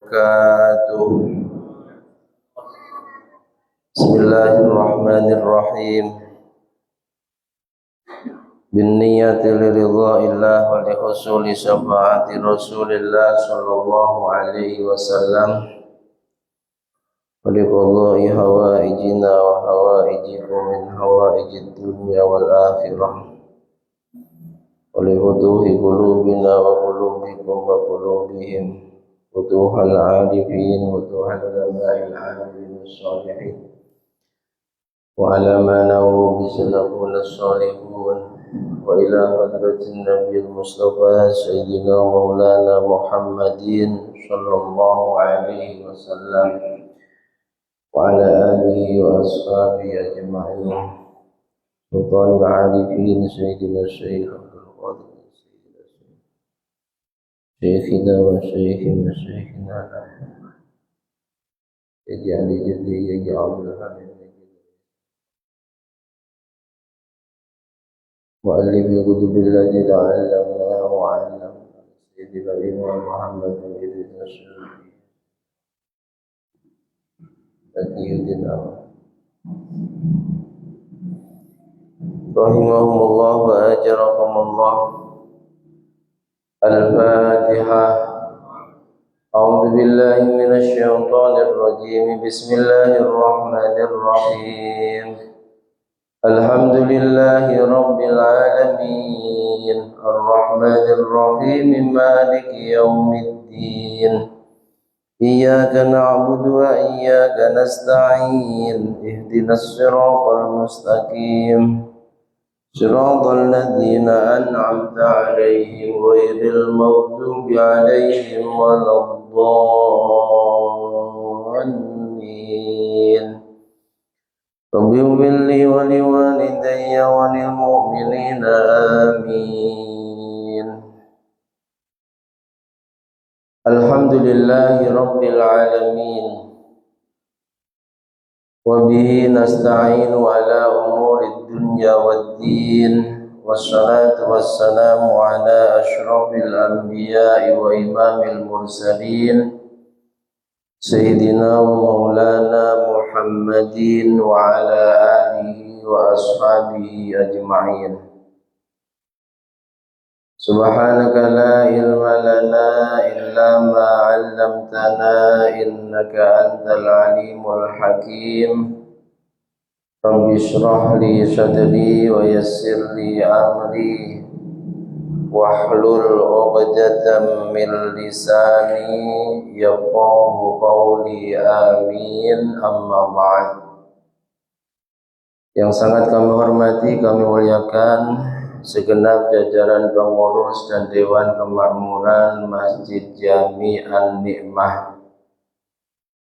wabarakatuh. Bismillahirrahmanirrahim. Binniyati liridha'illah wa lihusuli syafaati Rasulillah sallallahu alaihi wasallam wa liqadha'i hawaijina wa hawaijikum min hawaijid dunya wal akhirah wa lifutuhi qulubina wa qulubikum wa qulubihim futuhal arifin futuhal ulama'il amilin salihin wa ala ma nawu bisalafun as-salihun wa ila hadratin nabiyil mustafa sayyidina maulana muhammadin sallallahu alaihi wasallam wa ala alihi wa ashabihi ajma'in sultanul arifin sayyidina syekh Abdul Qadir syekhina wa syekhina syekhina jadi jadi Abdul Hamid mu'allif al-kutub allati ta'allamna wa 'allamna sayyidina Imam Muhammad bin Idris Asy-Syafi'i Taqiyuddin rahimahumullah wa ajarakumullah. Al-Fatihah. A'udzu billahi minasy syaithanir rajim. Bismillahir rahmanir rahim. Alhamdulillahi rabbil alamin. Ar-rahmanir rahim. Maliki yaumiddin. Iyyaka na'budu wa iyyaka nasta'in. Ihdinas siratal mustaqim. Siratal ladzina an'amta 'alaihim ghairil maghdubi 'alaihim waladdallin. Rabbi ighfirli wa liwalidayya wa lil mu'minina amin. Alhamdulillahi rabbil alamin. Wa bihi nasta'inu ala umurid dunya waddin. Wassalatu wassalamu ala asyrafil anbiya'i wa imamil mursalin Sayyidina wa maulana Muhammadin wa ala alihi wa ashabihi ajma'in. Subhanaka la ilma lana illa ma 'allamtana innaka antal alimul hakim. Rabbi shrah li sadri wa yassir li amri wahlul 'uqdatam min lisani yafqahu qawli amin amma ba'd. Yang sangat kami hormati, kami muliakan segenap jajaran pengurus dan Dewan Kemakmuran Masjid Jami An-Ni'mah.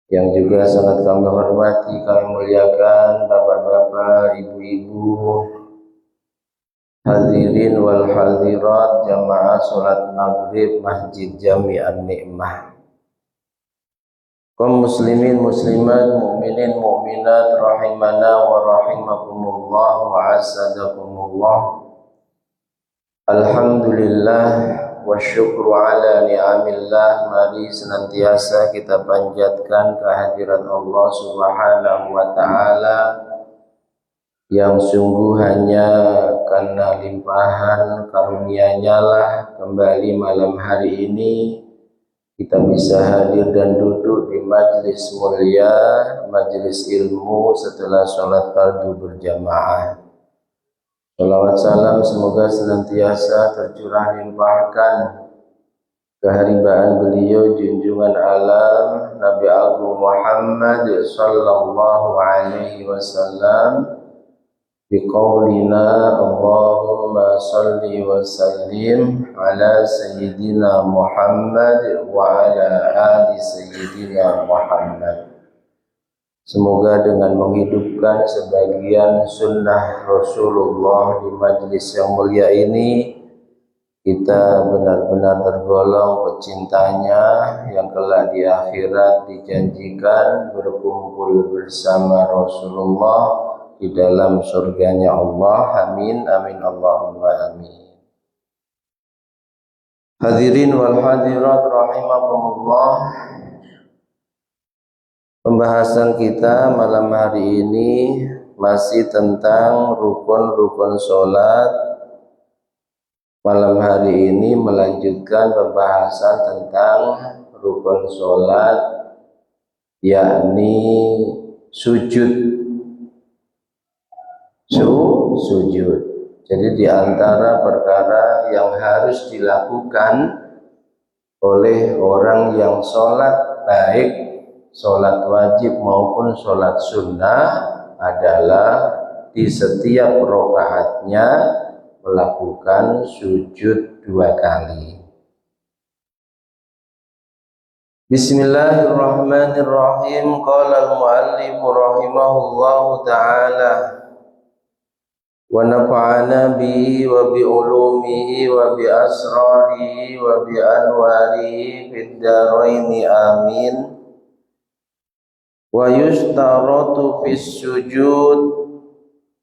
Yang juga sangat kami hormati, kami muliakan bapak-bapak, ibu-ibu, hadirin wal hadirat jamaah salat maghrib Masjid Jami An-Ni'mah. Kaum muslimin muslimat, mukminin mukminat rahimana wa rahimakumullah wa asadakumullah. Alhamdulillah wa syukru ala ni'amillah. Mari senantiasa kita panjatkan kehadirat Allah subhanahu wa ta'ala yang sungguh hanya karena limpahan karunia-Nya lah kembali malam hari ini kita bisa hadir dan duduk di majlis mulia, majlis ilmu setelah sholat fardu berjamaah. Salawat salam semoga senantiasa tercurah limpahkan keharibaan beliau junjungan alam Nabi Agung Muhammad sallallahu alaihi wasallam biqaulina Allahumma salli wa sallim ala sayyidina Muhammad wa ala ali sayyidina Muhammad. Semoga dengan menghidupkan sebagian sunnah Rasulullah di majlis yang mulia ini, kita benar-benar tergolong pecintanya yang kelak di akhirat dijanjikan berkumpul bersama Rasulullah di dalam surganya Allah. Amin, amin, Allahumma amin. Hadirin wal hadirat rahimakumullah. Pembahasan kita malam hari ini masih tentang rukun-rukun sholat. Malam hari ini melanjutkan pembahasan tentang rukun sholat, yakni sujud. Sujud. Jadi di antara perkara yang harus dilakukan oleh orang yang sholat, baik sholat wajib maupun sholat sunnah, adalah di setiap rakaatnya melakukan sujud 2 kali. Bismillahirrahmanirrahim. Qala al-muallif rahimahullahu ta'ala wa nafa'ana bihi wa bi ulumihi wa bi asrarihi wa bi anwarihi fid dharaini amin. Wa yushtaratu fis sujud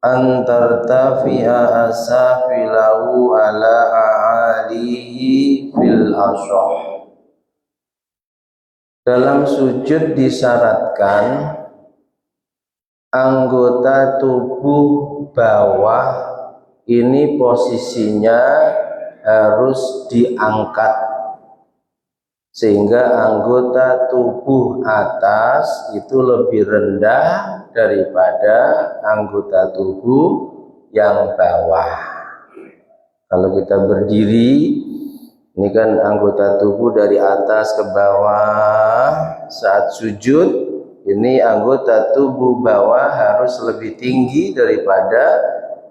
an tartafi'a asafilahu ala a'alihi fil ashah. Dalam sujud disyaratkan anggota tubuh bawah ini posisinya harus diangkat, sehingga anggota tubuh atas itu lebih rendah daripada anggota tubuh yang bawah. Kalau kita berdiri, ini kan anggota tubuh dari atas ke bawah. Saat sujud, ini anggota tubuh bawah harus lebih tinggi daripada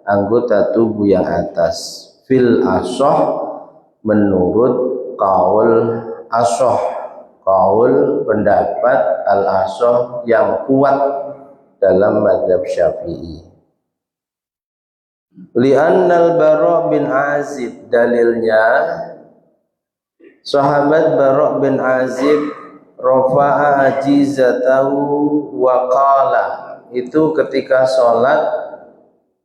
anggota tubuh yang atas. Fil ashah, menurut qaul ashah, qaul pendapat al-ashah yang kuat dalam mazhab Syafi'i. Li'annal Bara' bin Azib, dalilnya sahabat Bara' bin Azib rafa'a ajizatahu wa qala, itu ketika sholat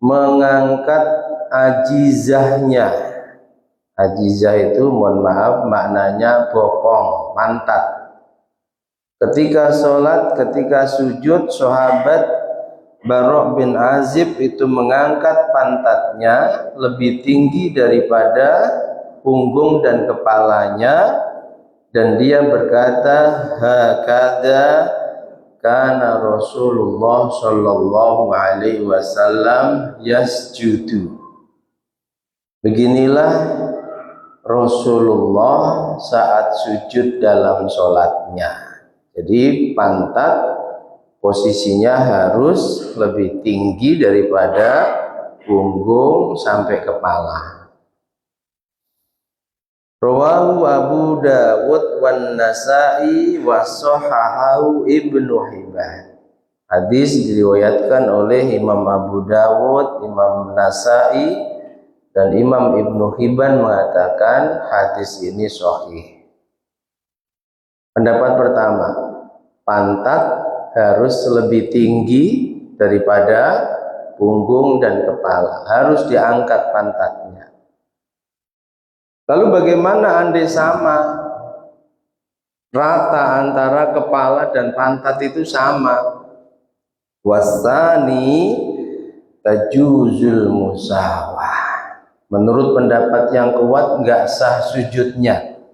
mengangkat ajizahnya. Ajizah itu, mohon maaf, maknanya bokong, pantat. Ketika sholat, ketika sujud, sahabat Bara' bin Azib itu mengangkat pantatnya lebih tinggi daripada punggung dan kepalanya, dan dia berkata, hakadha kana Rasulullah sallallahu alaihi wasallam yasjudu. Beginilah Rasulullah saat sujud dalam sholatnya. Jadi pantat posisinya harus lebih tinggi daripada punggung sampai kepala. Rawahu Abu Dawud wan Nasa'i wa shahahahu Ibnu Hibban. Hadis diriwayatkan oleh Imam Abu Dawud, Imam Nasa'i, dan Imam Ibnu Hibban mengatakan hadis ini sahih. Pendapat pertama, pantat harus lebih tinggi daripada punggung dan kepala, harus diangkat pantatnya. Lalu bagaimana andai sama, rata antara kepala dan pantat itu sama? Wasani tajuzul musawah. Menurut pendapat yang kuat enggak sah sujudnya.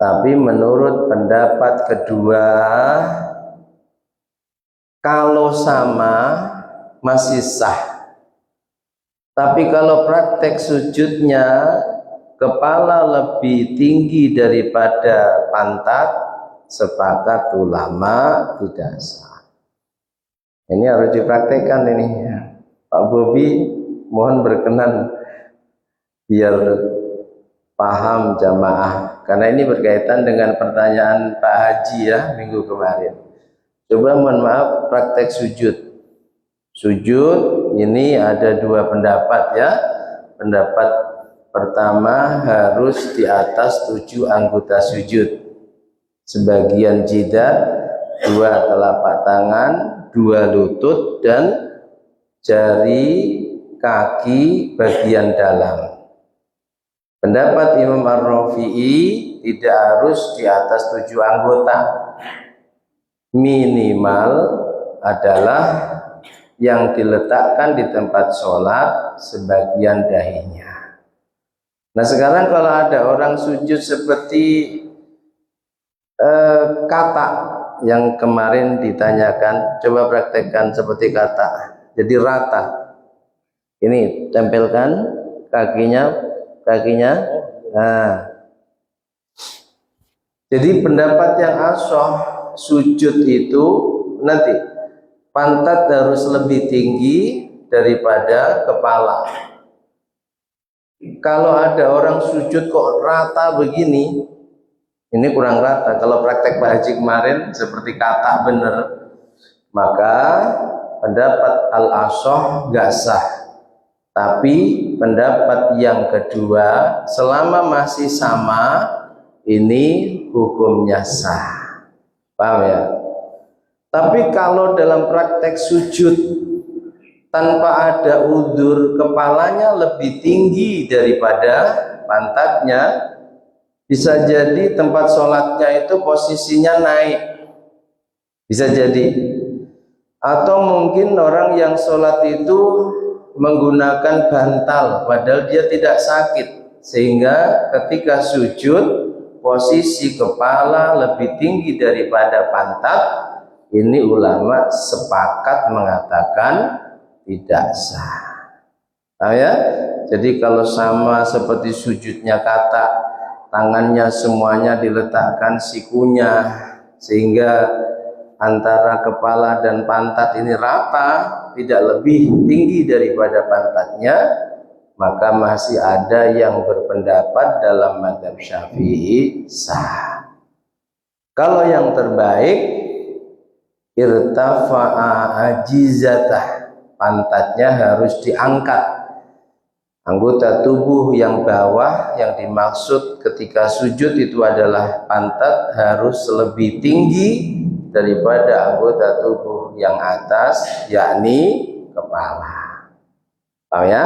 Tapi menurut pendapat kedua, kalau sama masih sah. Tapi kalau praktek sujudnya kepala lebih tinggi daripada pantat, sepakat ulama tidak sah. Ini harus dipraktekkan ini. Pak Bobi mohon berkenan biar paham jamaah, karena ini berkaitan dengan pertanyaan Pak Haji ya minggu kemarin. Coba mohon maaf, praktek sujud. Sujud ini ada 2 pendapat ya. Pendapat pertama, harus di atas 7 anggota sujud. Sebagian jidat, 2 telapak tangan, 2 lutut, dan jari kaki bagian dalam. Pendapat Imam Ar-Rafi'i tidak harus di atas 7 anggota. minimal adalah yang diletakkan di tempat sholat sebagian dahinya. Nah sekarang kalau ada orang sujud seperti kata yang kemarin ditanyakan, coba praktekkan seperti kata, jadi rata. Ini tempelkan kakinya. Nah, jadi pendapat yang ashah, sujud itu nanti pantat harus lebih tinggi daripada kepala. Kalau ada orang sujud kok rata begini, ini kurang rata. Kalau praktek Pak Haji kemarin seperti kata bener, maka pendapat al-ashah gak sah. Tapi pendapat yang kedua, selama masih sama, ini hukumnya sah. Paham ya? Tapi kalau dalam praktek sujud tanpa ada udzur, kepalanya lebih tinggi daripada pantatnya, bisa jadi tempat sholatnya itu posisinya naik, bisa jadi. Atau mungkin orang yang sholat itu menggunakan bantal padahal dia tidak sakit, sehingga ketika sujud posisi kepala lebih tinggi daripada pantat. Ini ulama sepakat mengatakan tidak sah. Nah ya, jadi kalau sama seperti sujudnya kata, tangannya semuanya diletakkan sikunya sehingga antara kepala dan pantat ini rata, tidak lebih tinggi daripada pantatnya, maka masih ada yang berpendapat dalam mazhab Syafi'i sah. Kalau yang terbaik irtafa'a ajizatah, pantatnya harus diangkat. Anggota tubuh yang bawah yang dimaksud ketika sujud itu adalah pantat harus lebih tinggi daripada anggota tubuh yang atas, yakni kepala. Paham ya?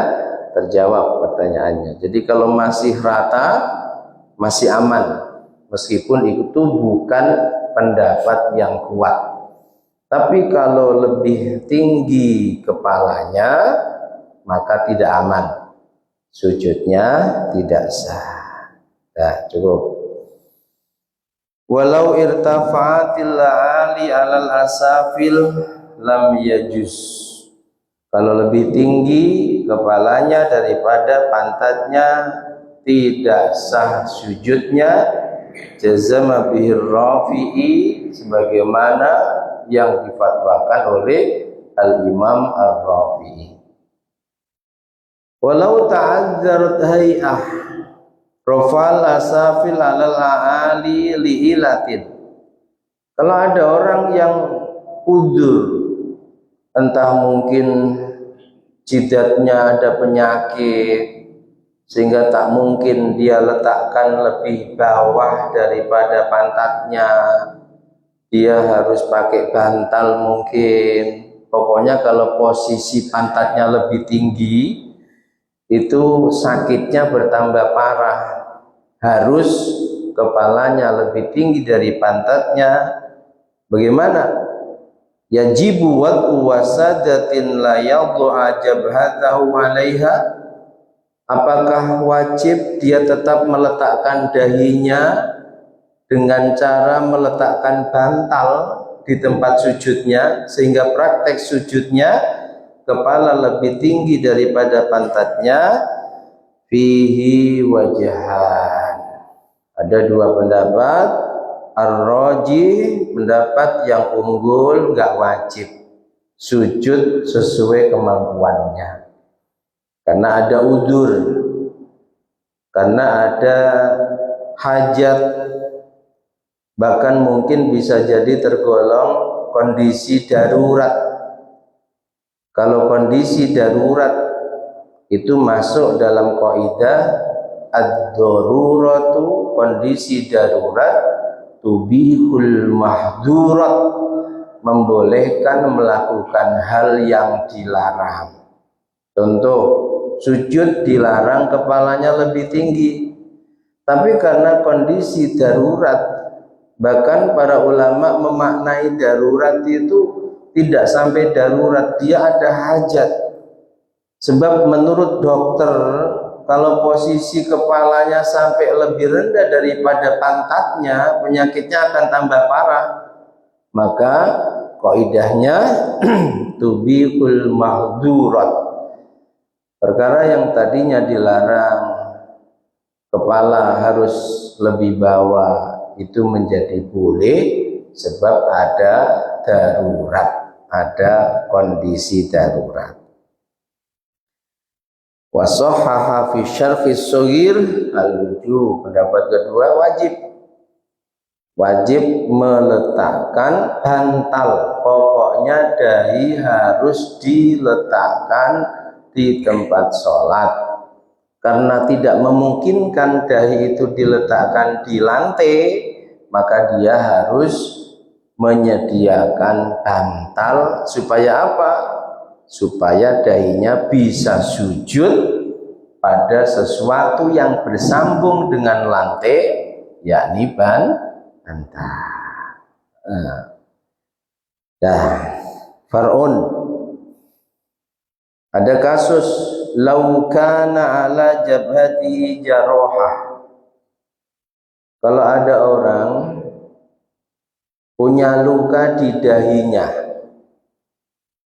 Terjawab pertanyaannya. Jadi kalau masih rata, masih aman, meskipun itu bukan pendapat yang kuat. Tapi kalau lebih tinggi kepalanya, maka tidak aman, sujudnya tidak sah. Nah, cukup. Walau irtafa'atil ali alal asafil lam yajuz. Kalau lebih tinggi kepalanya daripada pantatnya, tidak sah sujudnya. Jazama bihir rafi'i, sebagaimana yang difatwakan oleh Al-Imam Ar-Rafi'i. Walau ta'adzarat hay'ah rafal asafil alal aali li'ilatin. Kalau ada orang yang udzur, entah mungkin jidatnya ada penyakit sehingga tak mungkin dia letakkan lebih bawah daripada pantatnya, dia harus pakai bantal mungkin. Pokoknya kalau posisi pantatnya lebih tinggi, itu sakitnya bertambah parah. Harus kepalanya lebih tinggi dari pantatnya. Bagaimana? Yajibu wad'u wasadatin la yadhu'a jabhatahu 'alaiha. Apakah wajib dia tetap meletakkan dahinya dengan cara meletakkan bantal di tempat sujudnya, sehingga praktek sujudnya kepala lebih tinggi daripada pantatnya? Fihi wajahan. Ada dua pendapat. Ar-rajih, pendapat yang unggul, nggak wajib sujud sesuai kemampuannya, karena ada udzur, karena ada hajat, bahkan mungkin bisa jadi tergolong kondisi darurat. Kalau kondisi darurat itu masuk dalam kaidah ad-daruratu, kondisi darurat tubihul mahdurat, membolehkan melakukan hal yang dilarang. Contoh, sujud dilarang kepalanya lebih tinggi, tapi karena kondisi darurat Bahkan para ulama memaknai darurat itu tidak sampai darurat, dia ada hajat. Sebab menurut dokter, kalau posisi kepalanya sampai lebih rendah daripada pantatnya, penyakitnya akan tambah parah. Maka kaidahnya tubihul mahdurat, perkara yang tadinya dilarang kepala harus lebih bawah itu menjadi boleh sebab ada darurat, ada kondisi darurat. Wa sahhaha fi syarfis shaghir al-wujub, pendapat kedua wajib meletakkan bantal, pokoknya dahi harus diletakkan di tempat sholat. Karena tidak memungkinkan dahi itu diletakkan di lantai, maka dia harus menyediakan bantal supaya apa? Supaya dahinya bisa sujud pada sesuatu yang bersambung dengan lantai, yakni bantal. Far'un, ada kasus lau kana ala jabhati jarohah, kalau ada orang punya luka di dahinya,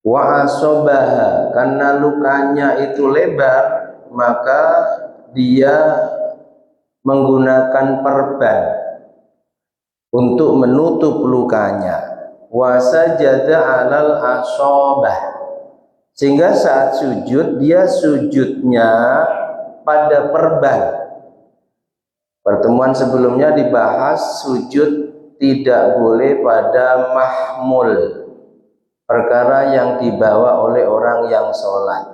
wa asobaha, karena lukanya itu lebar, maka dia menggunakan perban untuk menutup lukanya, wa sajada alal asobah, sehingga saat sujud dia sujudnya pada perban. Pertemuan sebelumnya dibahas sujud tidak boleh pada mahmul, perkara yang dibawa oleh orang yang sholat.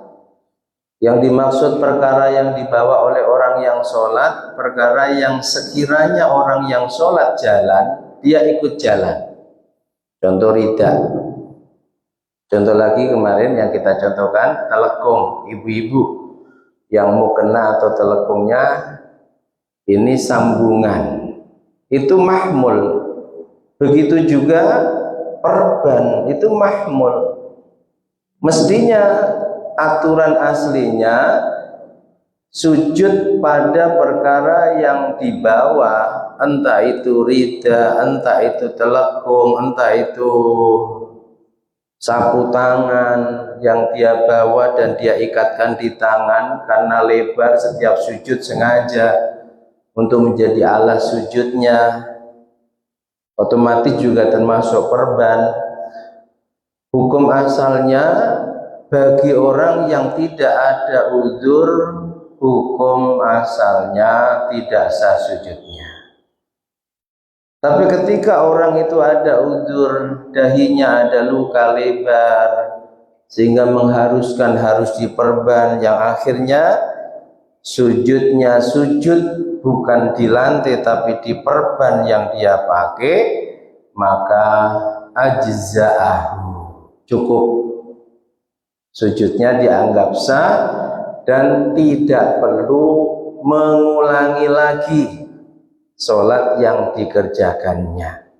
Yang dimaksud perkara yang dibawa oleh orang yang sholat, perkara yang sekiranya orang yang sholat jalan, dia ikut jalan. Contoh rida. Contoh lagi kemarin yang kita contohkan telekung, ibu-ibu yang mukena atau telekungnya ini sambungan, itu mahmul. Begitu juga perban, itu mahmul. Mestinya aturan aslinya sujud pada perkara yang dibawa, entah itu rida, entah itu telekung, entah itu sapu tangan yang dia bawa dan dia ikatkan di tangan karena lebar, setiap sujud sengaja untuk menjadi alas sujudnya, otomatis juga termasuk perban. Hukum asalnya bagi orang yang tidak ada uzur, hukum asalnya tidak sah sujudnya. Tapi ketika orang itu ada uzur, dahinya ada luka lebar sehingga mengharuskan harus diperban, yang akhirnya sujudnya sujud bukan di lantai tapi di perban yang dia pakai, maka ajza'ahu, cukup, sujudnya dianggap sah dan tidak perlu mengulangi lagi sholat yang dikerjakannya,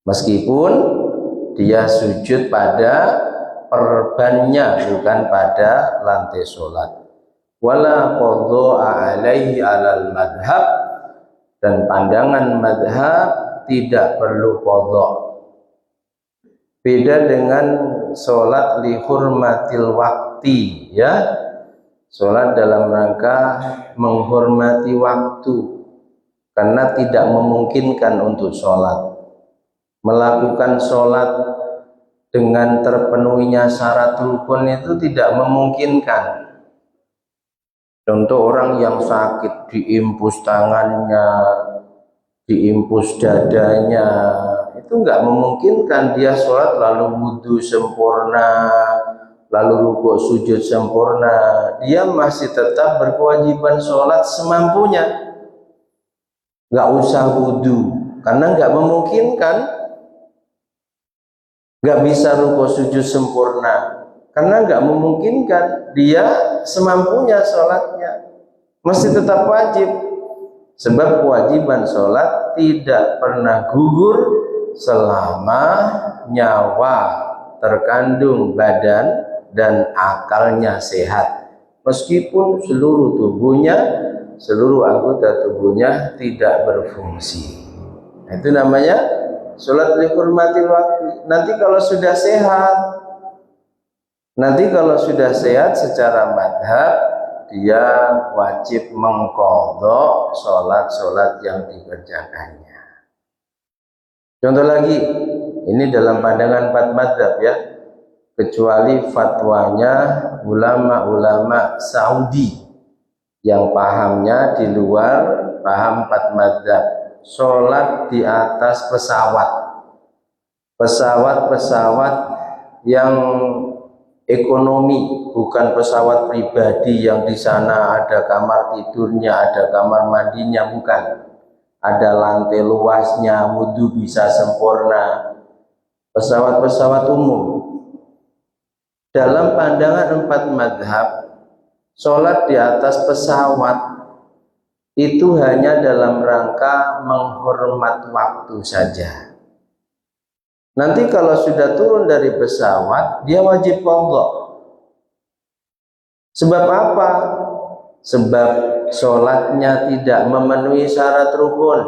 meskipun dia sujud pada perbannya bukan pada lantai sholat. Wala qadha'a alaihi alal madhab, dan pandangan madhab tidak perlu qadha. Beda dengan sholat li hurmatil wakti, ya, sholat dalam rangka menghormati waktu. Karena tidak memungkinkan untuk sholat, melakukan sholat dengan terpenuhinya syarat rukun itu tidak memungkinkan. Contoh orang yang sakit, diimpus tangannya, diimpus dadanya, itu nggak memungkinkan dia sholat lalu wudhu sempurna, lalu rukuk sujud sempurna. Dia masih tetap berkewajiban sholat semampunya. Nggak usah wudhu, karena nggak memungkinkan. Nggak bisa rukuk sujud sempurna, karena nggak memungkinkan. Dia semampunya sholatnya, masih tetap wajib. Sebab kewajiban sholat tidak pernah gugur selama nyawa terkandung badan dan akalnya sehat. Meskipun seluruh tubuhnya, seluruh anggota tubuhnya tidak berfungsi. Itu namanya sholat lihurmatil waktu. Nanti kalau sudah sehat secara madhab, dia wajib mengqadha sholat-sholat yang dikerjakannya. Contoh lagi, ini dalam pandangan empat madhab ya, kecuali fatwanya ulama-ulama Saudi yang pahamnya di luar paham empat madhab. Sholat di atas pesawat yang ekonomi, bukan pesawat pribadi yang di sana ada kamar tidurnya, ada kamar mandinya, bukan. Ada lantai luasnya, wudhu bisa sempurna. Pesawat-pesawat umum. Dalam pandangan empat madhab, sholat di atas pesawat itu hanya dalam rangka menghormat waktu saja. Nanti kalau sudah turun dari pesawat, dia wajib qadha. Sebab apa? Sebab sholatnya tidak memenuhi syarat rukun.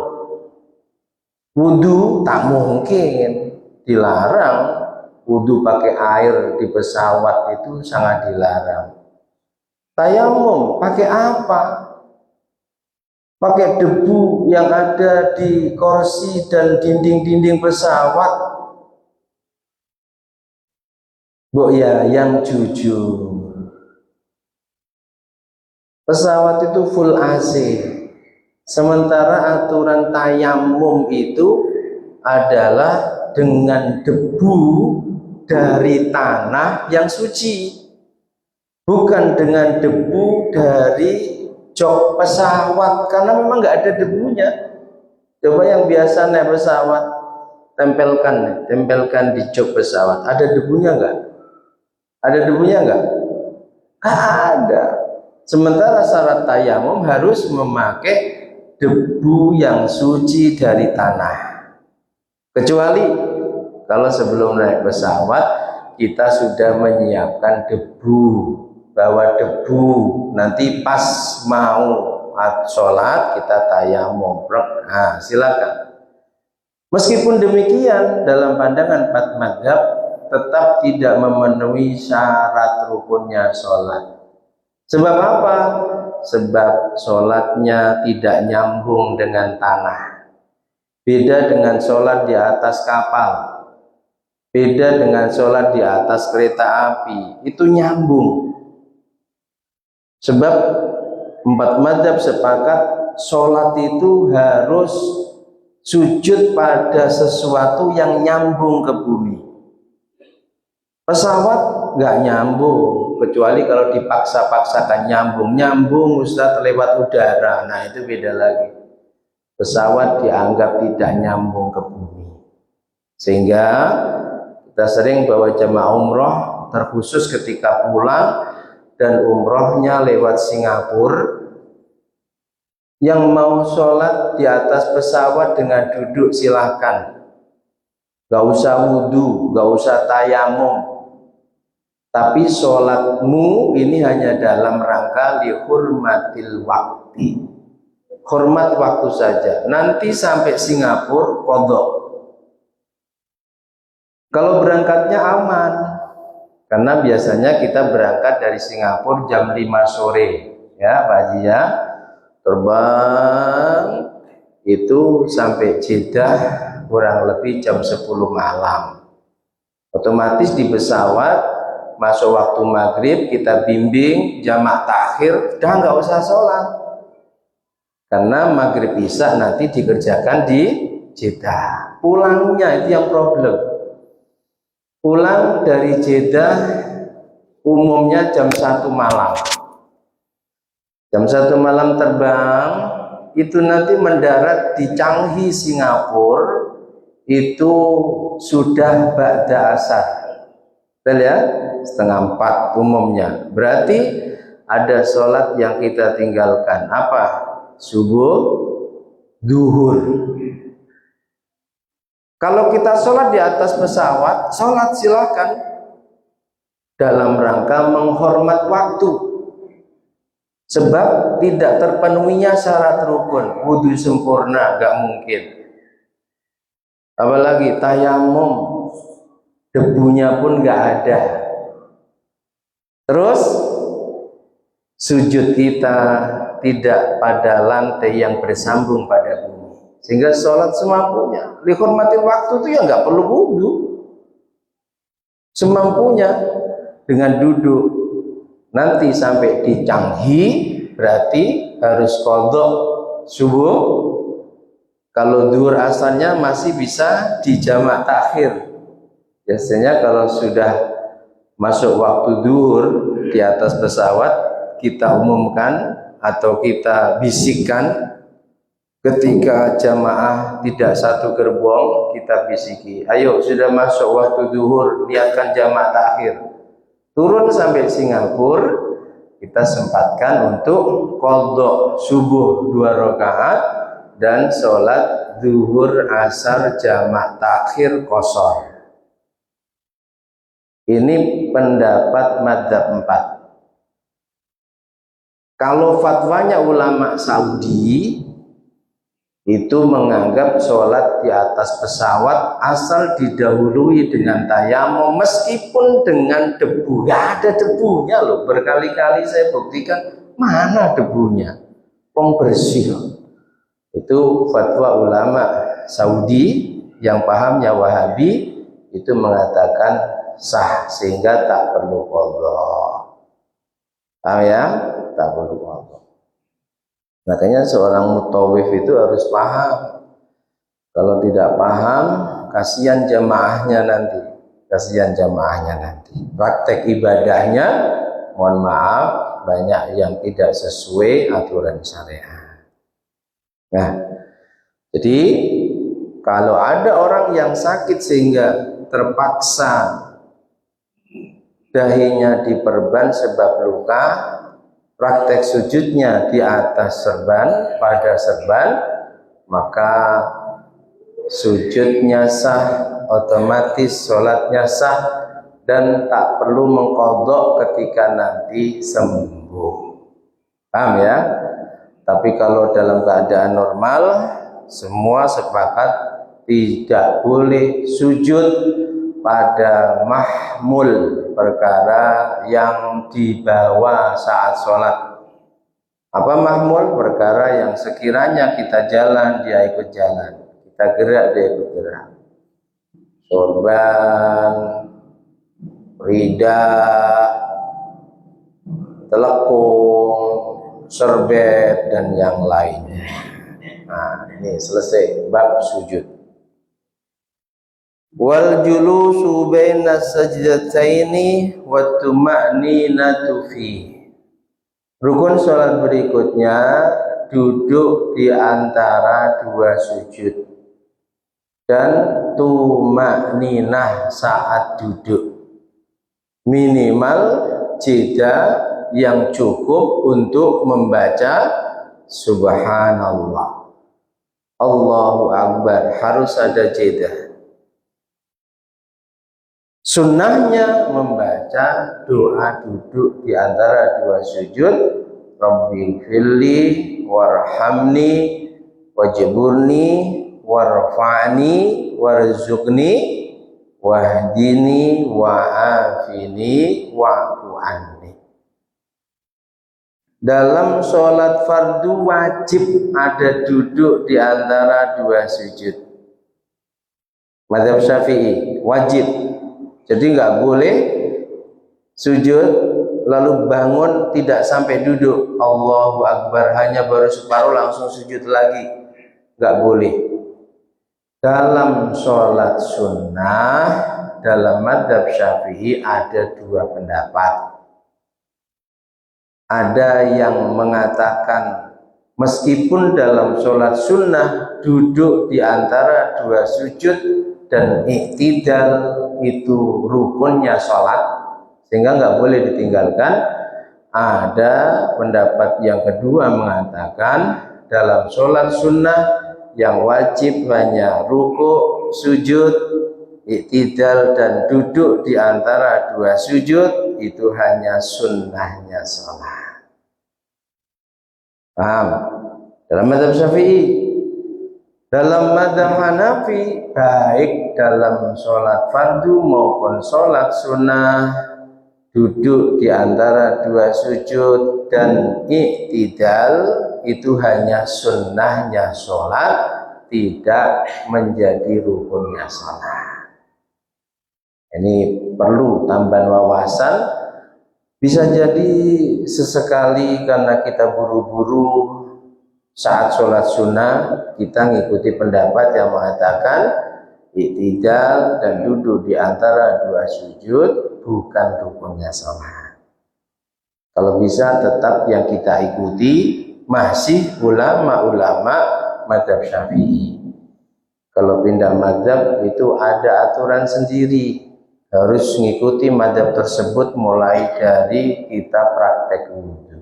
Wudhu tak mungkin, dilarang. Wudhu pakai air di pesawat itu sangat dilarang. Tayamum pakai apa? Pakai debu yang ada di kursi dan dinding-dinding pesawat. Mbok ya yang jujur, pesawat itu full AC, sementara aturan tayamum itu adalah dengan debu dari tanah yang suci, bukan dengan debu dari jok pesawat, karena memang nggak ada debunya. Coba yang biasa naik pesawat, tempelkan di jok pesawat, ada debunya nggak? Ada debunya enggak? Ada. Sementara syarat tayamum harus memakai debu yang suci dari tanah. Kecuali kalau sebelum naik pesawat kita sudah menyiapkan debu, bawa debu, nanti pas mau sholat kita tayamum. Nah, silakan. Meskipun demikian, dalam pandangan empat madhab tetap tidak memenuhi syarat rukunnya sholat. Sebab apa? Sebab sholatnya tidak nyambung dengan tanah. Beda dengan sholat di atas kapal, beda dengan sholat di atas kereta api, itu nyambung. Sebab empat madhab sepakat sholat itu harus sujud pada sesuatu yang nyambung ke bumi. Pesawat nggak nyambung, kecuali kalau dipaksa-paksakan nyambung Ustadz lewat udara. Nah itu beda lagi. Pesawat dianggap tidak nyambung ke bumi, sehingga kita sering bawa jemaah umroh terkhusus ketika pulang dan umrohnya lewat Singapura, yang mau sholat di atas pesawat dengan duduk silahkan, gak usah wudhu, gak usah tayamum, tapi sholatmu ini hanya dalam rangka lihurmatil waktu, hormat waktu saja. Nanti sampai Singapura qadha. Kalau berangkatnya aman, karena biasanya kita berangkat dari Singapura jam 5 sore ya Pak Haji ya, terbang itu sampai Jeddah kurang lebih jam 10 malam. Otomatis di pesawat masuk waktu maghrib, kita bimbing jamak takhir, udah nggak usah sholat, karena maghrib isya nanti dikerjakan di Jeddah. Pulangnya itu yang problem. Pulang dari Jeddah umumnya jam 1 malam. Jam 1 malam terbang, itu nanti mendarat di Changi, Singapura, itu sudah ba'da asar. Betul ya? 3:30 umumnya. Berarti ada sholat yang kita tinggalkan. Apa? Subuh, duhur. Kalau kita sholat di atas pesawat, sholat silakan dalam rangka menghormat waktu, sebab tidak terpenuhinya syarat rukun. Wudhu sempurna gak mungkin, apalagi tayamum, debunya pun gak ada. Terus sujud kita tidak pada lantai yang bersambung pada bumi, sehingga sholat semampunya. Dihormati waktu itu ya nggak perlu wudhu, semampunya dengan duduk. Nanti sampai di Canghi berarti harus qadha subuh. Kalau duhur asalnya masih bisa di jamak takhir. Biasanya kalau sudah masuk waktu duhur di atas pesawat, kita umumkan atau kita bisikkan. Ketika jamaah tidak satu gerbong, kita bisiki, ayo sudah masuk waktu duhur, niatkan jamak takhir. Turun sampai Singapura, kita sempatkan untuk qadha subuh 2 rakaat dan sholat duhur asar jamak takhir qashar. Ini pendapat madzhab 4. Kalau fatwanya ulama Saudi itu menganggap sholat di atas pesawat asal didahului dengan tayamum meskipun dengan debu. Gak ada debunya loh, berkali-kali saya buktikan mana debunya, bersih. Itu fatwa ulama Saudi yang pahamnya Wahabi, itu mengatakan sah sehingga tak perlu qadha. Paham ya? Tak perlu qadha. Makanya seorang mutawif itu harus paham. Kalau tidak paham, kasihan jamaahnya nanti. Kasihan jamaahnya nanti. Praktek ibadahnya, mohon maaf, banyak yang tidak sesuai aturan syariat. Nah, jadi kalau ada orang yang sakit sehingga terpaksa dahinya diperban sebab luka, praktek sujudnya di atas serban, pada serban, maka sujudnya sah, otomatis sholatnya sah, dan tak perlu mengqadha ketika nanti sembuh. Paham ya? Tapi kalau dalam keadaan normal, semua sepakat tidak boleh sujud pada mahmul, perkara yang dibawa saat sholat. Apa mahmul? Perkara yang sekiranya kita jalan, dia ikut jalan, kita gerak, dia ikut gerak. Sorban, rida, telekung, serbet, dan yang lainnya. Nah, ini selesai bab sujud. Wal julusu baina sajdataini wa tuma'ninatu fi. Rukun salat berikutnya duduk di antara 2 sujud dan tuma'ninah saat duduk. Minimal jeda yang cukup untuk membaca subhanallah, Allahu akbar, harus ada jeda. Sunnahnya membaca doa duduk di antara 2 sujud, Rabbi firli warhamni wajburni warfa'ni warzuqni wahdini wa'afini wa'fu anni. Dalam sholat fardu wajib ada duduk di antara 2 sujud. Madzhab Syafi'i wajib. Jadi nggak boleh sujud lalu bangun tidak sampai duduk, Allahu Akbar, hanya baru separuh langsung sujud lagi, nggak boleh. Dalam sholat sunnah, dalam madzhab Syafi'i ada 2 pendapat. Ada yang mengatakan meskipun dalam sholat sunnah duduk di antara 2 sujud dan iktidal itu rukunnya sholat, sehingga nggak boleh ditinggalkan. Ada pendapat yang kedua mengatakan dalam sholat sunnah yang wajib hanya ruku, sujud, i'tidal dan duduk di antara dua sujud, itu hanya sunnahnya sholat. Paham? Dalam mazhab Syafi'i. Dalam mazhab Hanafi, baik dalam sholat fardu maupun sholat sunnah, duduk di antara dua sujud dan i'tidal itu hanya sunnahnya sholat, tidak menjadi rukunnya sholat. Ini perlu tambahan wawasan. Bisa jadi sesekali karena kita buru-buru saat sholat sunnah kita ngikuti pendapat yang mengatakan i'tidal dan duduk di antara dua sujud bukan rukunnya sholat. Kalau bisa tetap yang kita ikuti masih ulama-ulama mazhab Syafi'i. Kalau pindah mazhab itu ada aturan sendiri, harus mengikuti mazhab tersebut mulai dari kita praktek wudhu.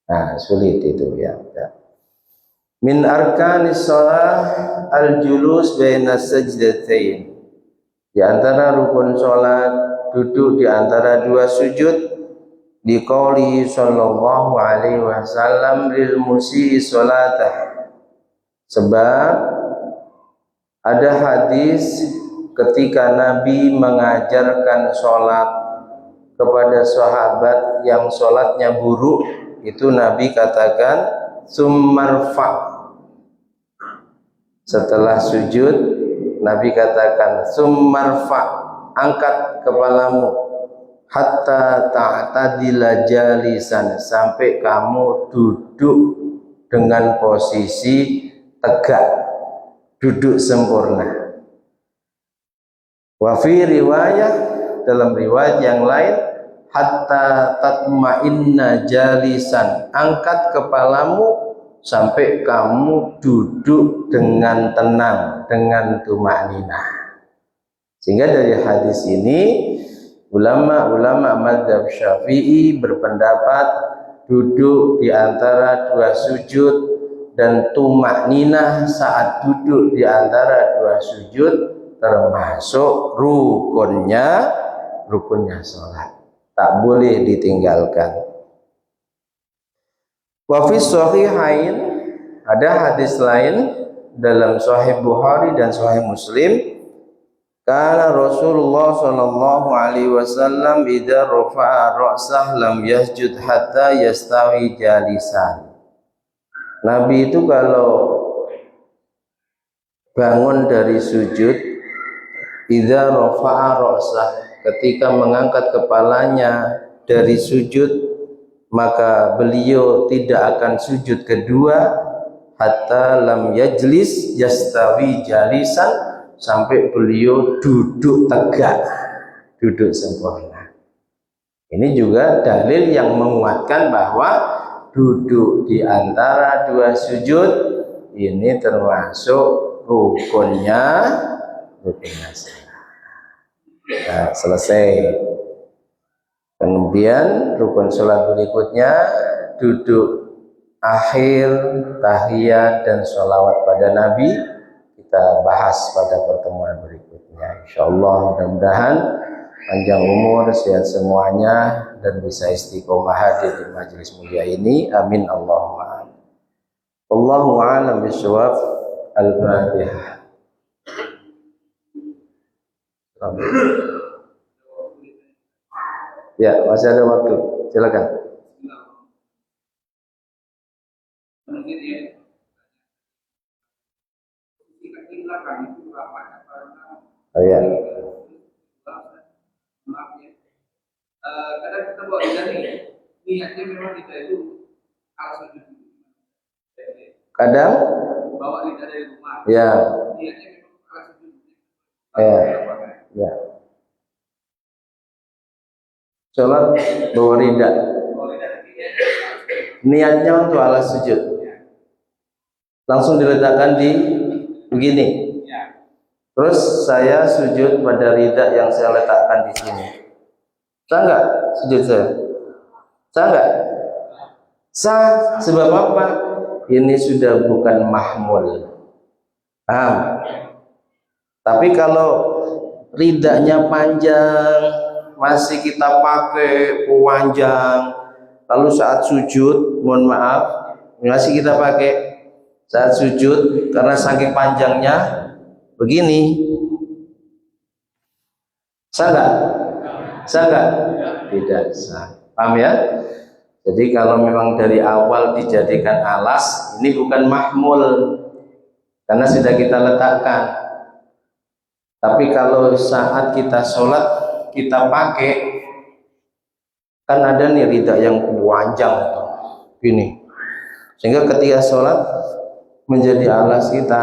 Nah, sulit itu ya. Min arkanis shalah al-julus baina sajdatain. Di antara rukun salat duduk di antara dua sujud, di qouli sallallahu alaihi wasallam lil musii salatah. Sebab ada hadis ketika Nabi mengajarkan salat kepada sahabat yang salatnya buruk, itu Nabi katakan summarfa. Setelah sujud Nabi katakan summarfa, angkat kepalamu, hatta ta'tadila jalisan, sampai kamu duduk dengan posisi tegak, duduk sempurna. Wa fi riwayah, dalam riwayat yang lain, hatta tatma'inna jalisan, angkat kepalamu sampai kamu duduk dengan tenang, dengan tumanina. Sehingga dari hadis ini ulama-ulama mazhab Syafi'i berpendapat duduk di antara dua sujud dan tumanina saat duduk di antara dua sujud termasuk rukunnya sholat, tak boleh ditinggalkan. Wa fi shahihain, ada hadis lain dalam Sahih Bukhari dan Sahih Muslim, kana Rasulullah sallallahu alaihi wasallam idza rafa'a ra'sah lam yasjud hatta yastawi jalisan. Nabi itu kalau bangun dari sujud, idza rafa'a ra'sah, ketika mengangkat kepalanya dari sujud, maka beliau tidak akan sujud kedua hatta lam yajlis yastawi jalisan, sampai beliau duduk tegak, duduk sempurna. Ini juga dalil yang menguatkan bahwa duduk di antara dua sujud ini termasuk rukunnya salat. Nah, selesai. Kemudian rukun sholat berikutnya duduk akhir, tahiyat dan sholawat pada Nabi, kita bahas pada pertemuan berikutnya. Insyaallah, mudah-mudahan panjang umur, sehat semuanya, dan bisa istiqomah hadir di majelis mulia ini. Amin Allahumma. Wallahu a'lam bishawab. Al-Fatihah. Ya, masih ada waktu. Silakan. Oh ya. Kadang kita bawa niatnya memang kita itu harus sujud. Kadang bawa lidah dari rumah. Ya. Niatnya memang harus sujud. Ya. Ya. Sholat bawa lidah. Niatnya untuk alas sujud. Langsung diletakkan di begini. Terus saya sujud pada lidah yang saya letakkan di sini. Sah nggak sujud saya? Sah nggak? Sah. Sebab apa? Ini sudah bukan mahmul. Paham? Tapi kalau ridanya panjang, masih kita pakai panjang, lalu saat sujud, mohon maaf, masih kita pakai saat sujud karena saking panjangnya begini, sah nggak? Sah nggak? Tidak sah. Paham ya? Jadi kalau memang dari awal dijadikan alas, ini bukan mahmul karena sudah kita letakkan. Tapi kalau saat kita sholat kita pakai, kan ada nih rida yang panjang itu, gini, sehingga ketika sholat menjadi alas kita,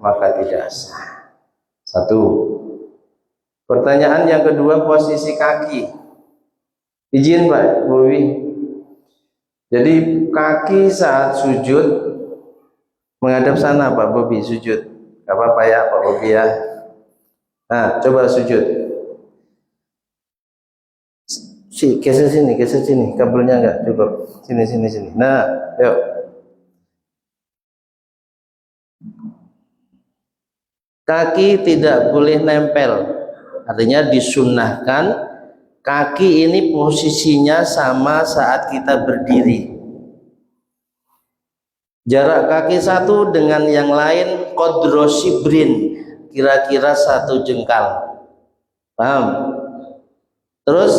maka tidak sah. Satu. Pertanyaan yang kedua, posisi kaki. Izin Pak Bobi. Jadi kaki saat sujud menghadap sana Pak Bobi, sujud. Gak apa-apa ya Pak Bobi ya. Nah, coba sujud. Geser sini, kabelnya enggak cukup. Sini. Nah, yuk. Kaki tidak boleh nempel. Artinya disunnahkan kaki ini posisinya sama saat kita berdiri. Jarak kaki satu dengan yang lain qadro shibrin, kira-kira 1 jengkal. Paham? Terus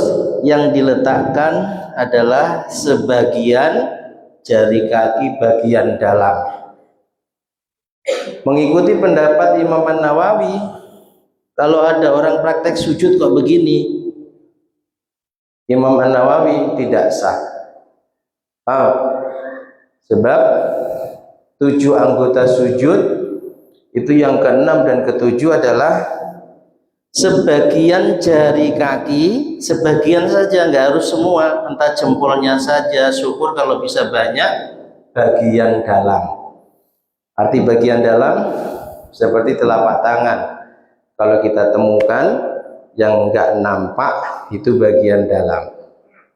yang diletakkan adalah sebagian jari kaki bagian dalam. Mengikuti pendapat Imam An-Nawawi, kalau ada orang praktek sujud kok begini, Imam An-Nawawi tidak sah. Sebab 7 anggota sujud itu yang ke-6 dan ke-7 adalah sebagian jari kaki, sebagian saja, nggak harus semua, entah jempolnya saja, syukur kalau bisa banyak, bagian dalam. Arti bagian dalam seperti telapak tangan. Kalau kita temukan yang nggak nampak itu bagian dalam.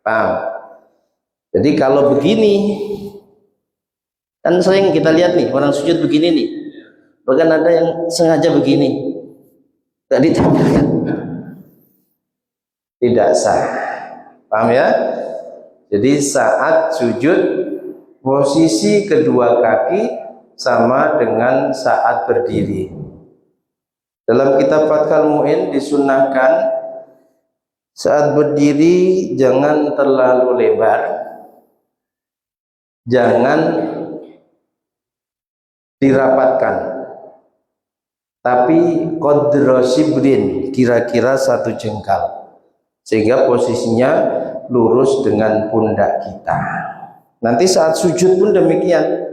Paham? Jadi kalau begini, kan sering kita lihat nih orang sujud begini nih, bahkan ada yang sengaja begini, nggak ditempelkan, tidak sah. Paham ya? Jadi saat sujud posisi kedua kaki sama dengan saat berdiri. Dalam kitab Fathul Mu'in disunnahkan saat berdiri jangan terlalu lebar, jangan dirapatkan, tapi qadro shibrin, kira-kira 1 jengkal, sehingga posisinya lurus dengan pundak kita. Nanti saat sujud pun demikian,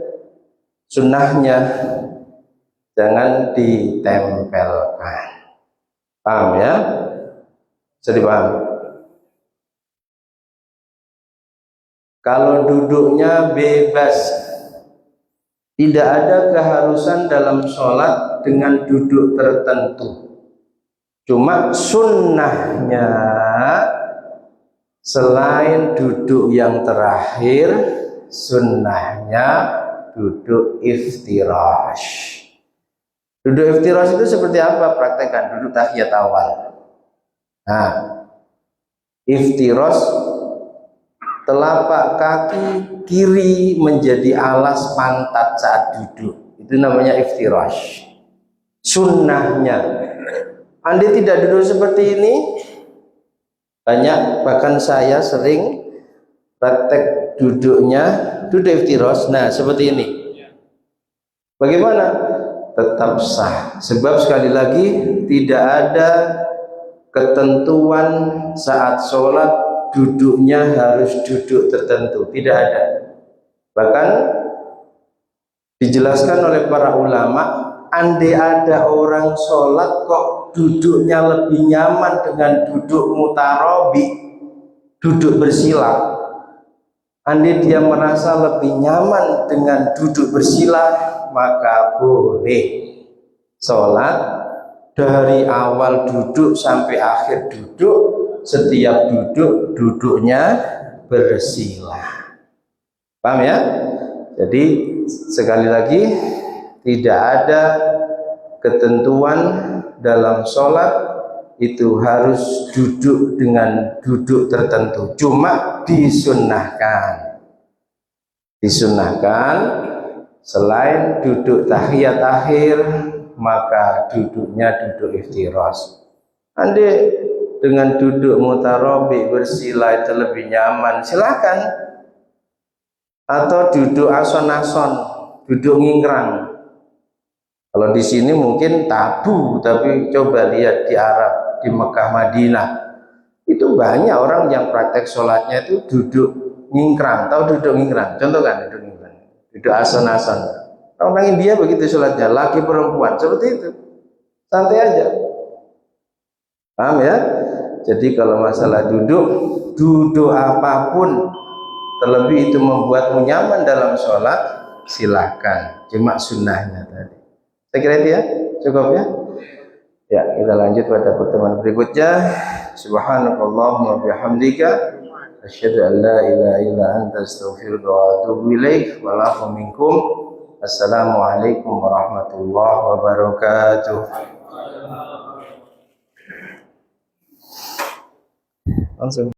sunnahnya jangan ditempelkan. Paham ya? Jadi paham? Kalau duduknya bebas, tidak ada keharusan dalam sholat dengan duduk tertentu. Cuma sunnahnya selain duduk yang terakhir, sunnahnya duduk iftirash. Duduk iftirash itu seperti apa? Praktekkan duduk tahiyat awal. Nah, iftirash, telapak kaki kiri menjadi alas pantat saat duduk. Itu namanya iftirash. Sunnahnya. Anda tidak duduk seperti ini. Banyak, bahkan saya sering praktek duduknya, duduk iftirash. Nah, seperti ini. Bagaimana? Tetap sah. Sebab sekali lagi tidak ada ketentuan saat sholat duduknya harus duduk tertentu. Tidak ada. Bahkan dijelaskan oleh para ulama, andai ada orang sholat kok duduknya lebih nyaman dengan duduk mutarobi, duduk bersila, andai dia merasa lebih nyaman dengan duduk bersila, maka boleh sholat dari awal duduk sampai akhir duduk, setiap duduk duduknya bersila. Paham ya? Jadi sekali lagi tidak ada ketentuan dalam sholat itu harus duduk dengan duduk tertentu, cuma disunnahkan selain duduk tahiyat akhir maka duduknya duduk iftiras. Andai dengan duduk mutarobi bersila itu lebih nyaman, silakan. Atau duduk ason-ason, duduk ngingkrang. Kalau di sini mungkin tabu, tapi coba lihat di Arab, di Mekah, Madinah, itu banyak orang yang praktek sholatnya itu duduk ngingkrang. Tahu duduk ngingkrang? Contoh kan duduk ngingkrang, duduk ason-ason. Orang India begitu sholatnya, laki perempuan seperti itu, santai aja. Paham ya? Jadi kalau masalah duduk apapun, terlebih itu membuatmu nyaman dalam sholat, silahkan. Cuma sunnahnya tadi. Saya kira itu ya, cukup ya. Ya, kita lanjut pada pertemuan berikutnya. Subhanakallahumma bihamdika asyhadu an la ilaha illa anta astaghfiruka wa atubu ilaik. Walafu minkum. Assalamualaikum warahmatullahi wabarakatuh. Langsung